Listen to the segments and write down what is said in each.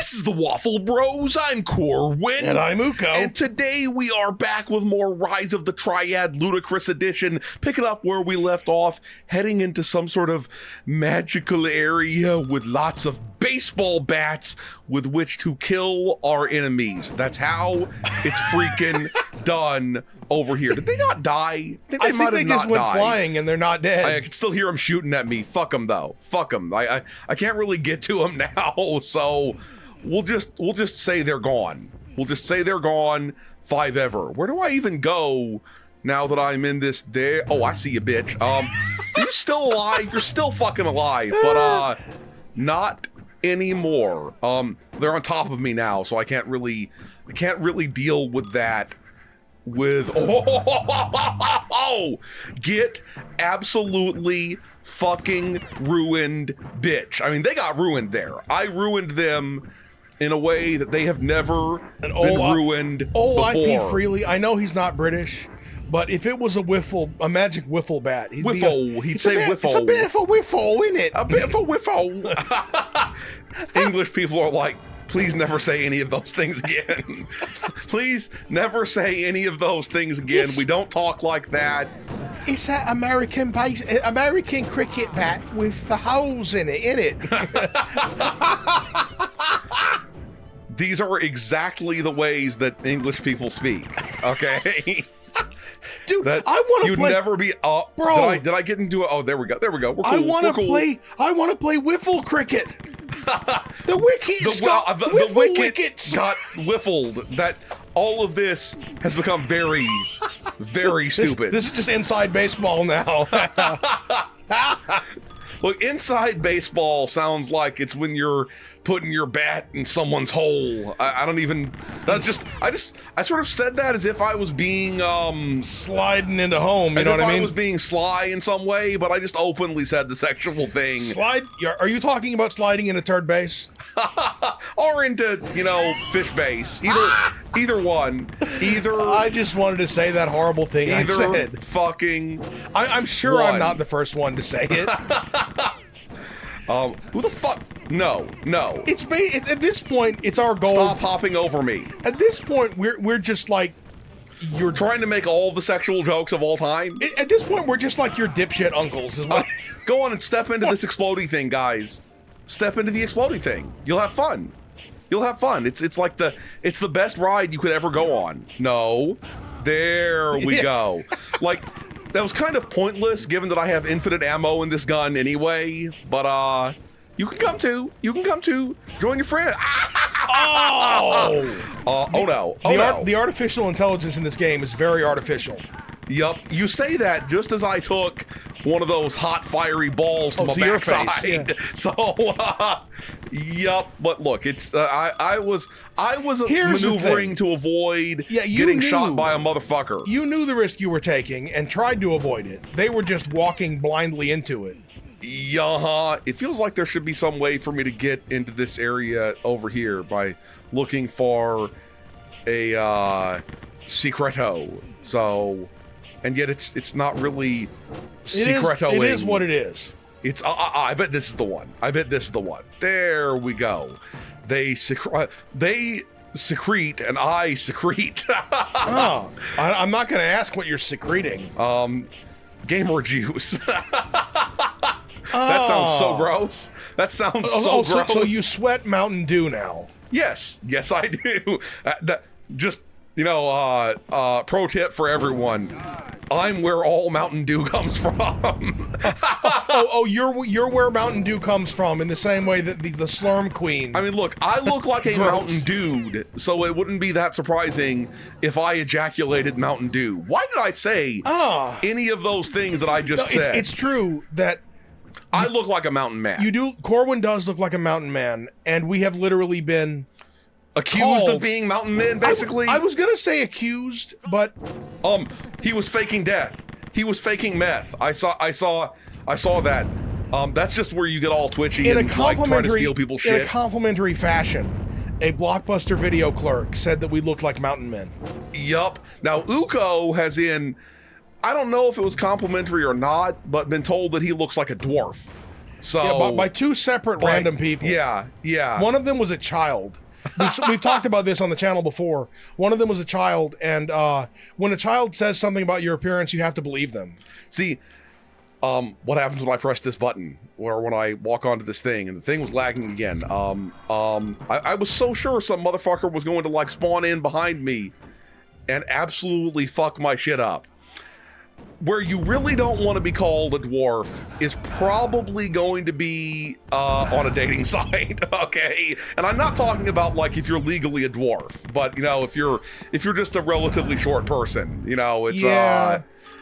This is the Waffle Bros. I'm Corwin. And I'm Uko. And today we are back with more Rise of the Triad Ludicrous Edition, picking up where we left off, heading into some sort of magical area with lots of baseball bats with which to kill our enemies. That's how it's freaking done over here. Did they not die? I think they just went flying and they're not dead. I can still hear them shooting at me. Fuck them though. Fuck them. I can't really get to them now, so we'll just say they're gone. We'll just say they're gone. 5 ever. Where do I even go now that I'm in this there? Oh, I see you, bitch. You're still alive. You're still fucking alive, but not anymore. They're on top of me now, so I can't really deal with that. Get absolutely fucking ruined, bitch. I mean, they got ruined there. I ruined them in a way that they have never been ruined before. IP freely. I know he's not British, but if it was a magic wiffle bat, he'd say wiffle. It's a bit of a wiffle, isn't it? A bit of a wiffle. English people are like, please never say any of those things again. Please never say any of those things again. We don't talk like that. It's that American cricket bat with the holes in it, innit? These are exactly the ways that English people speak. Okay. Dude, I want to play. You'd never be up, bro. Did I get into it? Oh, there we go. There we go. We're cool. I want to play wiffle cricket. The wickets got whiffled. That all of this has become very, very stupid. This is just inside baseball now. Look, inside baseball sounds like it's when you're putting your bat in someone's hole. I don't even. That's just. I sort of said that as if I was being sliding into home. You know what I mean? I was being sly in some way, but I just openly said the sexual thing. Slide? Are you talking about sliding into third base? Or into, fish base. Either one. Either. I just wanted to say that horrible thing I said. Fucking. I'm sure I'm not the first one to say it. Who the fuck? No. It's at this point, it's our goal. Stop hopping over me. At this point, we're just like you're trying to make all the sexual jokes of all time. At this point, we're just like your dipshit uncles. Go on and step into this exploding thing, guys. Step into the exploding thing. You'll have fun. It's like it's the best ride you could ever go on. No, there we go. Like. That was kind of pointless, given that I have infinite ammo in this gun anyway. But you can come too. Join your friend. The artificial intelligence in this game is very artificial. Yup. You say that just as I took one of those hot, fiery balls to my backside. Yeah. So, yup. But look, it's I was maneuvering to avoid getting shot by a motherfucker. You knew the risk you were taking and tried to avoid it. They were just walking blindly into it. Yeah. It feels like there should be some way for me to get into this area over here by looking for a secreto. So. And yet it's not really secretoing. It is what it is. It's I bet this is the one. There we go. They secrete and I secrete. I'm not going to ask what you're secreting. Gamer juice. That sounds so gross. Gross. So you sweat Mountain Dew now? Yes, I do. Pro tip for everyone. I'm where all Mountain Dew comes from. You're where Mountain Dew comes from in the same way that the Slurm Queen. I mean, look, I look like a Mountain Dude, so it wouldn't be that surprising if I ejaculated Mountain Dew. Why did I say any of those things that I just said? It's true that I look like a mountain man. You do. Corwin does look like a mountain man, and we have literally been accused of being mountain men, basically. I was gonna say accused, but he was faking death. He was faking meth. I saw that. That's just where you get all twitchy and like trying to steal people's shit. In a complimentary fashion, a Blockbuster video clerk said that we looked like mountain men. Yup. Now Uko has I don't know if it was complimentary or not, but been told that he looks like a dwarf. So by two separate random people. Yeah. One of them was a child. We've talked about this on the channel before. One of them was a child, and when a child says something about your appearance, you have to believe them. See, what happens when I press this button, or when I walk onto this thing, and the thing was lagging again. I was so sure some motherfucker was going to like spawn in behind me and absolutely fuck my shit up. Where you really don't want to be called a dwarf is probably going to be on a dating site, okay? And I'm not talking about like if you're legally a dwarf, but you know, if you're just a relatively short person, you know, it's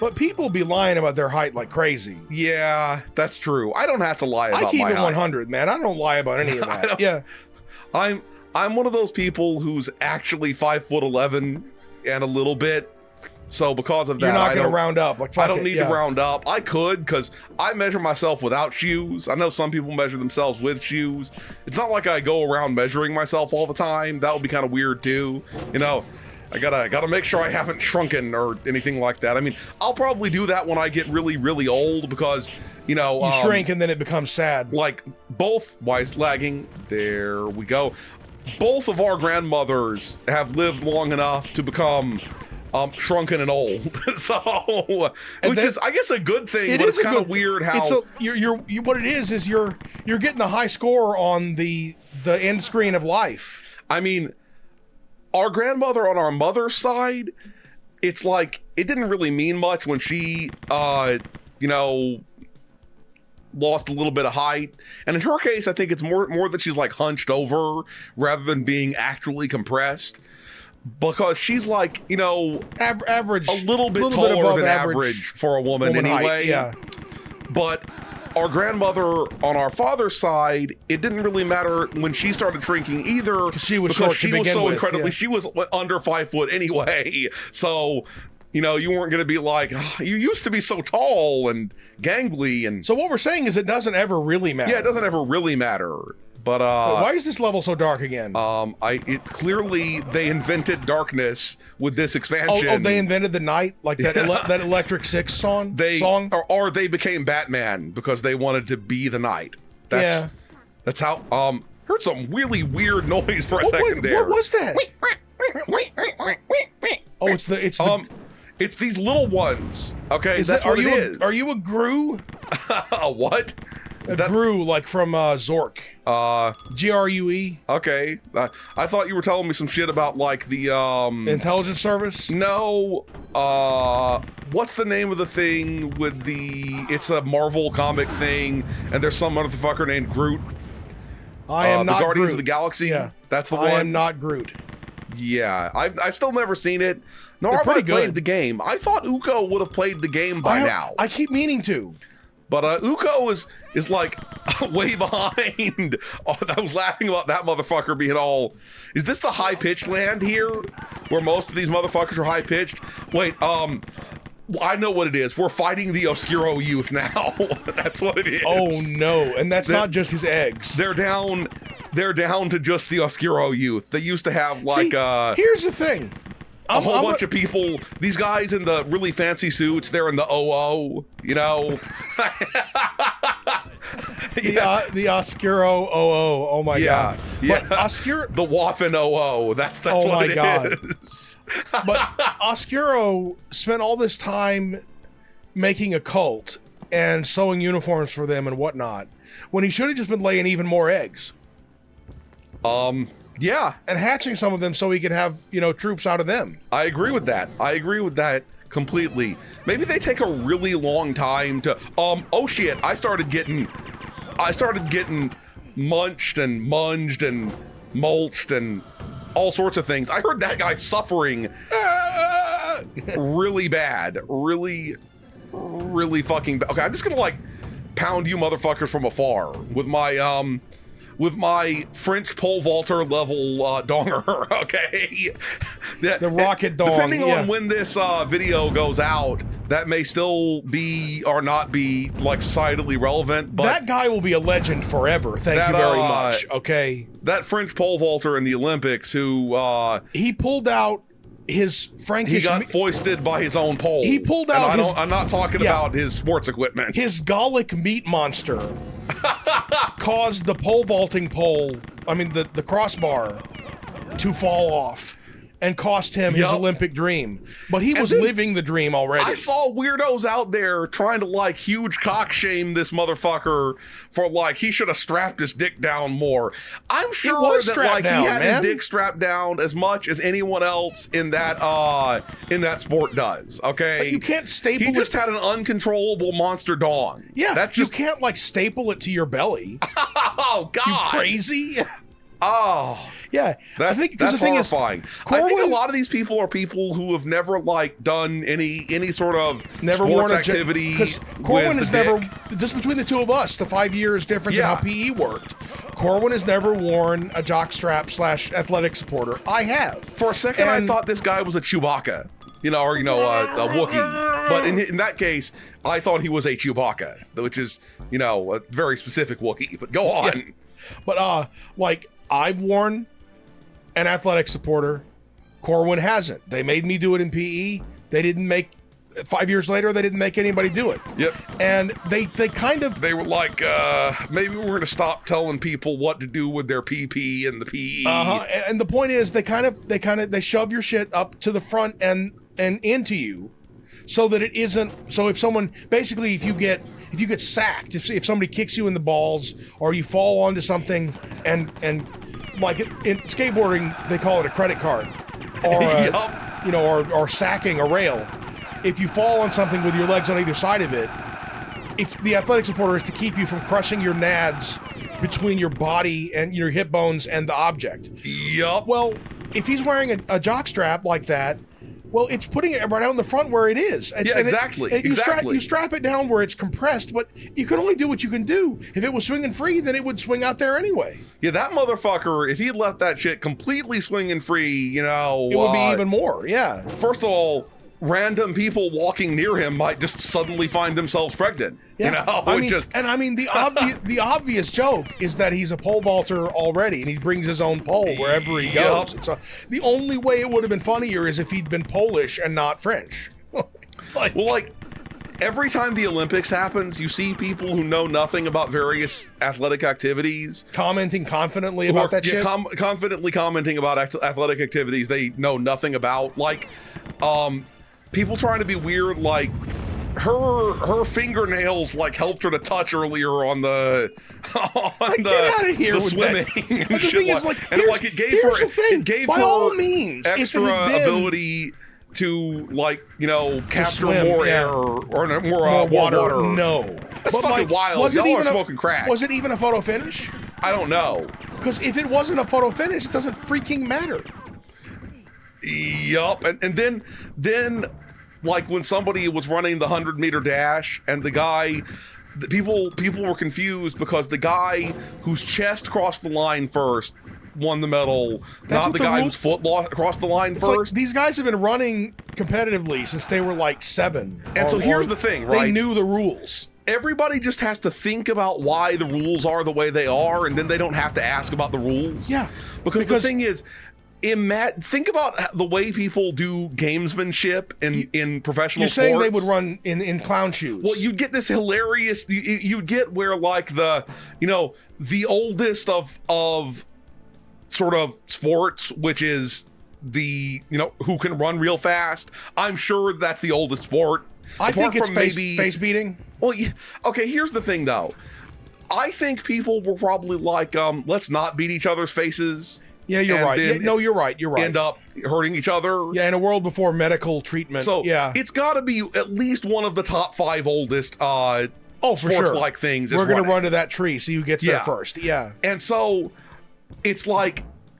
But people be lying about their height like crazy. Yeah, that's true. I don't have to lie about my height. I keep it 100, man. I don't lie about any of that. Yeah. I'm one of those people who's actually 5'11" and a little bit. So because of that, you're not going to round up. Like, I don't need to round up. I could, because I measure myself without shoes. I know some people measure themselves with shoes. It's not like I go around measuring myself all the time. That would be kind of weird too. You know, I gotta make sure I haven't shrunken or anything like that. I mean, I'll probably do that when I get really, really old, because, you know, you shrink and then it becomes sad. Like both wise lagging. There we go. Both of our grandmothers have lived long enough to become shrunken and old. So, which is, I guess, a good thing, but it's kind of weird how what it is you're getting the high score on the end screen of life. I mean, our grandmother on our mother's side, it's like it didn't really mean much when she you know, lost a little bit of height, and in her case I think it's more that she's like hunched over rather than being actually compressed, because she's like, you know, average, a little bit taller than average for a woman anyway. Height, yeah. But our grandmother on our father's side, it didn't really matter when she started shrinking either, she was so incredibly, she was under 5 foot anyway. So, you know, you weren't going to be like, oh, you used to be so tall and gangly. And so what we're saying is it doesn't ever really matter. Yeah, it doesn't ever really matter. But why is this level so dark again? It clearly they invented darkness with this expansion. Oh, they invented the night, like that that Electric Six song. Or they became Batman because they wanted to be the night. That's how. Heard some really weird noise for a second there. What was that? Oh, it's these little ones. Okay, Are you a Gru? A what? Gru, like from Zork. GRUE. Okay. I thought you were telling me some shit about like the intelligence service? No. What's the name of the thing with it's a Marvel comic thing, and there's some motherfucker named Groot. I am not the Guardians Groot. of the Galaxy. Yeah. That's the one. I am not Groot. Yeah. I've still never seen it. Nor have I played the game. I thought Uko would have played the game by now. I keep meaning to. But Uko is like way behind. I was laughing about that motherfucker being all, is this the high-pitched land here? Where most of these motherfuckers are high-pitched? Wait, I know what it is. We're fighting the Oscuro youth now. That's what it is. Oh no, and that's not just his eggs. They're down to just the Oscuro youth. They used to have like here's the thing. A whole bunch of people, these guys in the really fancy suits, they're in the OO, you know? The Oscuro OO, oh my god. Yeah, but Oscuro, the Waffen OO, that's what it is. But Oscuro spent all this time making a cult and sewing uniforms for them and whatnot, when he should have just been laying even more eggs. Yeah. And hatching some of them so he could have, you know, troops out of them. I agree with that completely. Maybe they take a really long time to, oh shit, I started getting munched and munged and mulched and all sorts of things. I heard that guy suffering really bad. Really, really fucking bad. Okay, I'm just gonna like pound you motherfuckers from afar with my French pole vaulter level donger, okay? The rocket dong. Depending on when this video goes out, that may still be or not be like societally relevant. But that guy will be a legend forever. Thank you very much. Okay. That French pole vaulter in the Olympics who he pulled out his Frankish. He got foisted by his own pole. He pulled out I'm not talking about his sports equipment. His Gallic meat monster. caused the pole vaulting pole, the crossbar, to fall off and cost him his Olympic dream. But he was living the dream already. I saw weirdos out there trying to like huge cock shame this motherfucker for like he should have strapped his dick down more. I'm sure that like he had his dick strapped down as much as anyone else in that sport does. Okay, but you can't staple. He just had an uncontrollable monster dong. Yeah, that's just, you can't like staple it to your belly. Oh God, you crazy? Oh, yeah. That's horrifying. I think a lot of these people are people who have never like done any sort of sports activity. Corwin has never, just between the two of us, the 5 years difference in how PE worked. Corwin has never worn a jockstrap / athletic supporter. I have. For a second, I thought this guy was a Chewbacca, a Wookiee. But in that case, I thought he was a Chewbacca, which is, a very specific Wookiee. But go on. Yeah. But I've worn an athletic supporter. Corwin hasn't. They made me do it in PE. They didn't make 5 years later. They didn't make anybody do it. Yep. And they were like, maybe we're going to stop telling people what to do with their PP and the PE. And the point is, they shove your shit up to the front and into you, so that it isn't. So if someone basically, if you get sacked, if somebody kicks you in the balls or you fall onto something and like in skateboarding, they call it a credit card or or sacking a rail. If you fall on something with your legs on either side of it, if the athletic supporter is to keep you from crushing your nads between your body and your hip bones and the object. Yup. Well, if he's wearing a jock strap like that, well, it's putting it right out in the front where it is. Exactly. You strap it down where it's compressed, but you can only do what you can do. If it was swinging free, then it would swing out there anyway. Yeah, that motherfucker, if he left that shit completely swinging free, it would be even more, yeah. First of all, random people walking near him might just suddenly find themselves pregnant. Yeah. The obvious joke is that he's a pole vaulter already, and he brings his own pole wherever he goes. So the only way it would have been funnier is if he'd been Polish and not French. Every time the Olympics happens, you see people who know nothing about various athletic activities commenting confidently about that shit. Confidently commenting about athletic activities they know nothing about, people trying to be weird, like her fingernails helped her to touch earlier on the get out of here the with swimming that. and shit it gave by her all means extra ability to capture more air or more water. No, that's fucking wild. Y'all are smoking crack. Was it even a photo finish? I don't know, because if it wasn't a photo finish, it doesn't freaking matter. Yup. And then when somebody was running the 100-meter dash and people were confused because the guy whose chest crossed the line first won the medal, not the guy whose foot crossed the line first. These guys have been running competitively since they were 7. And so here's the thing, right? They knew the rules. Everybody just has to think about why the rules are the way they are, and then they don't have to ask about the rules. Yeah. Because the thing is, think about the way people do gamesmanship in professional sports. You're saying they would run in clown shoes. Well, you get this hilarious, you get where the oldest of sort of sports, which is the, who can run real fast. I'm sure that's the oldest sport. I think it's face beating. Well, yeah. Okay, here's the thing though. I think people were probably let's not beat each other's faces. Yeah, you're right. You're right. End up hurting each other. Yeah, in a world before medical treatment. So yeah, it's got to be at least one of the top 5 oldest for sports-like things. We're going to run to that tree, so you get there first. Yeah. And so it's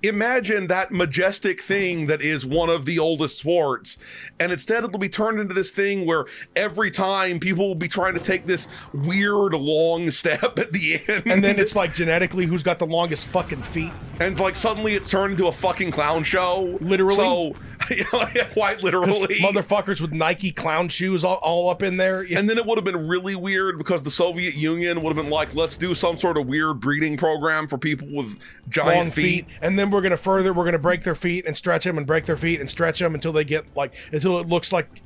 imagine that majestic thing that is one of the oldest sports, and instead it'll be turned into this thing where every time people will be trying to take this weird long step at the end, and then it's genetically who's got the longest fucking feet, and suddenly it's turned into a fucking clown show, literally. So quite literally, motherfuckers with Nike clown shoes all up in there. And then it would have been really weird because the Soviet Union would have been let's do some sort of weird breeding program for people with giant long feet, and then we're gonna break their feet and stretch them and break their feet and stretch them until they get until it looks like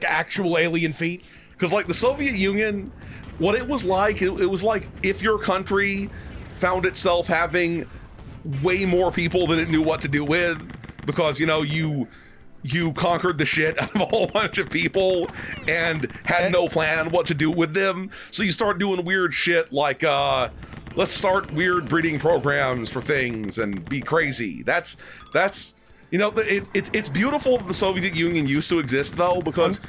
actual alien feet. Because the Soviet Union, what it was like, it was like if your country found itself having way more people than it knew what to do with, because you conquered the shit out of a whole bunch of people and had no plan what to do with them. So you start doing weird shit like, let's start weird breeding programs for things and be crazy. That's it's beautiful that the Soviet Union used to exist, though, because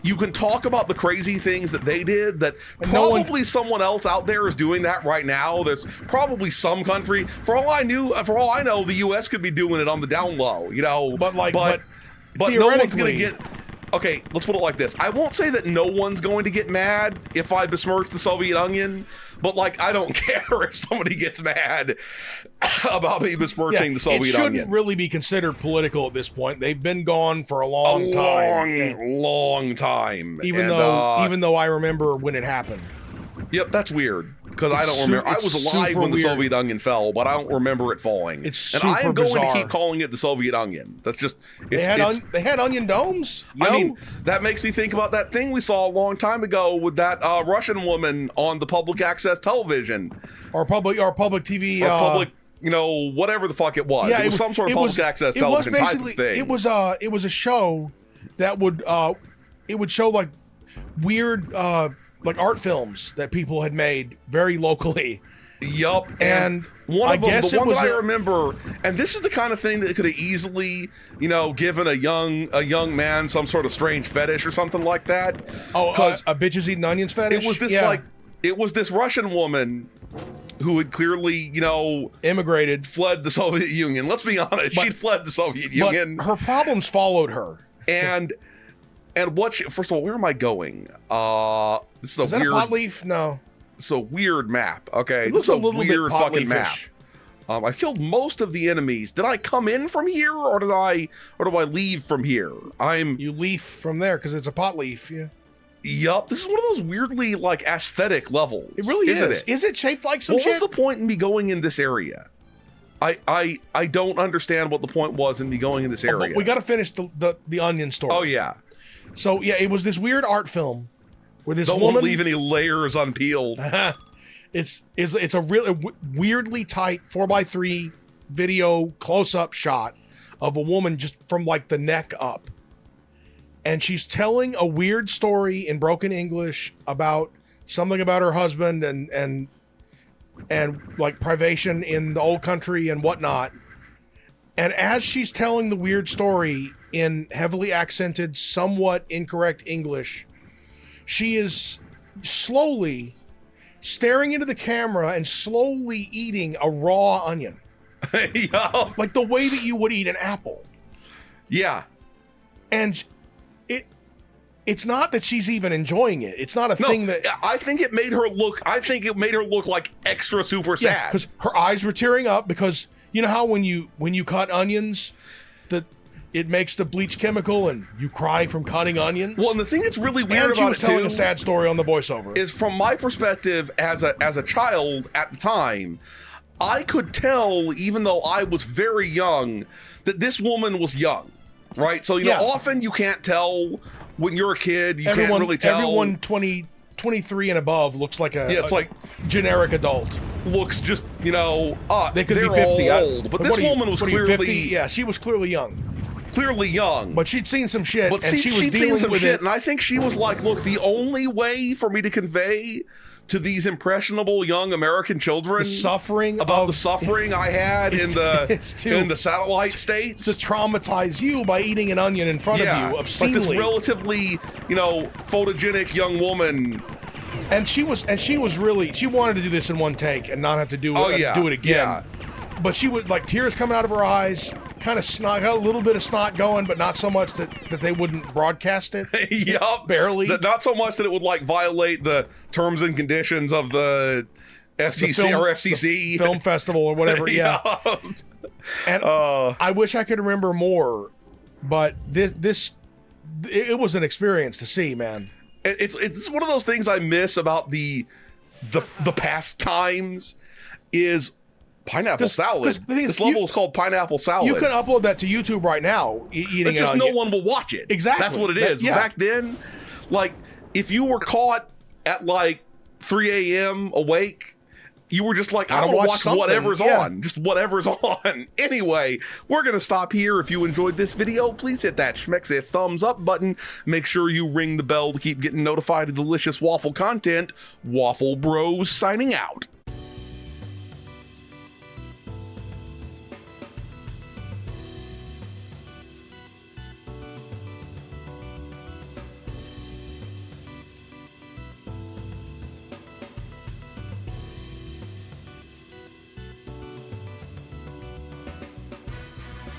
you can talk about the crazy things that they did that probably someone else out there is doing that right now. There's probably some country, for all I know, the U.S. could be doing it on the down low, But no one's going to get... Okay, let's put it like this. I won't say that no one's going to get mad if I besmirch the Soviet Onion, but I don't care if somebody gets mad about me besmirching the Soviet Onion. It shouldn't really be considered political at this point. They've been gone for a long time. Long time. Even though I remember when it happened. Yep, that's weird. Because I don't remember. I was alive when the Soviet Onion fell, but I don't remember it falling. It's super bizarre. And I am going to keep calling it the Soviet Onion. That's just... They had onion domes? I mean, that makes me think about that thing we saw a long time ago with that Russian woman on the public access television. Or public TV. Or public, whatever the fuck it was. Yeah, it was some sort of public access television type of thing. It was a show that would show weird art films that people had made very locally. Yup. And one of them, the one that I remember, and this is the kind of thing that could have easily, given a young man some sort of strange fetish or something like that. Oh, a bitches eating onions fetish? It was this Russian woman who had clearly, immigrated, fled the Soviet Union. Let's be honest, she'd fled the Soviet Union. Her problems followed her. And first of all, where am I going? This is that a pot leaf? No. It's a weird map. Okay, it looks this is a little weird bit fucking map. I've killed most of the enemies. Did I come in from here, or do I leave from here? You leaf from there because it's a pot leaf. Yeah. Yup. This is one of those weirdly aesthetic levels. It really isn't it? Is it shaped like some shit? What was the point in me going in this area? I don't understand what the point was in me going in this area. But we got to finish the onion story. Oh yeah. So yeah, it was this weird art film where this woman... Don't leave any layers unpeeled. It's a really weirdly tight 4x3 video close-up shot of a woman just from the neck up. And she's telling a weird story in broken English about something about her husband and privation in the old country and whatnot. And as she's telling the weird story in heavily accented, somewhat incorrect English, she is slowly staring into the camera and slowly eating a raw onion. Yeah. Like the way that you would eat an apple. Yeah. And it's not that she's even enjoying it. It's not a thing that... I think it made her look like extra super sad. Because her eyes were tearing up because you know how when you cut onions, it makes the bleach chemical and you cry from cutting onions? Well, and the thing that's really weird about it, she was telling a sad story on the voiceover. Is from my perspective as a child at the time, I could tell, even though I was very young, that this woman was young, right? So, often you can't tell when you're a kid. Can't really tell. Everyone 23 and above looks like it's like generic adult. Looks just, they could be 50. Old, but this woman was clearly... 50? Yeah, she was clearly young. Clearly young. But she'd seen some shit, but and she'd seen some shit. And I think she was like, look, the only way for me to convey to these impressionable young American children the suffering I had in the satellite states, to traumatize you by eating an onion in front of you obscenely. Like this relatively, photogenic young woman. And she wanted to do this in one take and not have to do it again. Yeah. But she would tears coming out of her eyes, kind of snot, got a little bit of snot going, but not so much that they wouldn't broadcast it. Yup. Barely. Not so much that it would violate the terms and conditions of the FTC or FCC. Film festival or whatever, yeah. And I wish I could remember more, but it was an experience to see, man. It's one of those things I miss about the past times is pineapple salad. This level is called pineapple salad. You can upload that to YouTube right now. Eating it's just no one will watch it. Exactly. That's what it is. Back then, if you were caught at 3 a.m. awake. You were just like, I Gotta don't watch watch something, whatever's yeah. on. Just whatever's on. Anyway, we're going to stop here. If you enjoyed this video, please hit that schmexy thumbs up button. Make sure you ring the bell to keep getting notified of delicious waffle content. Waffle Bros signing out.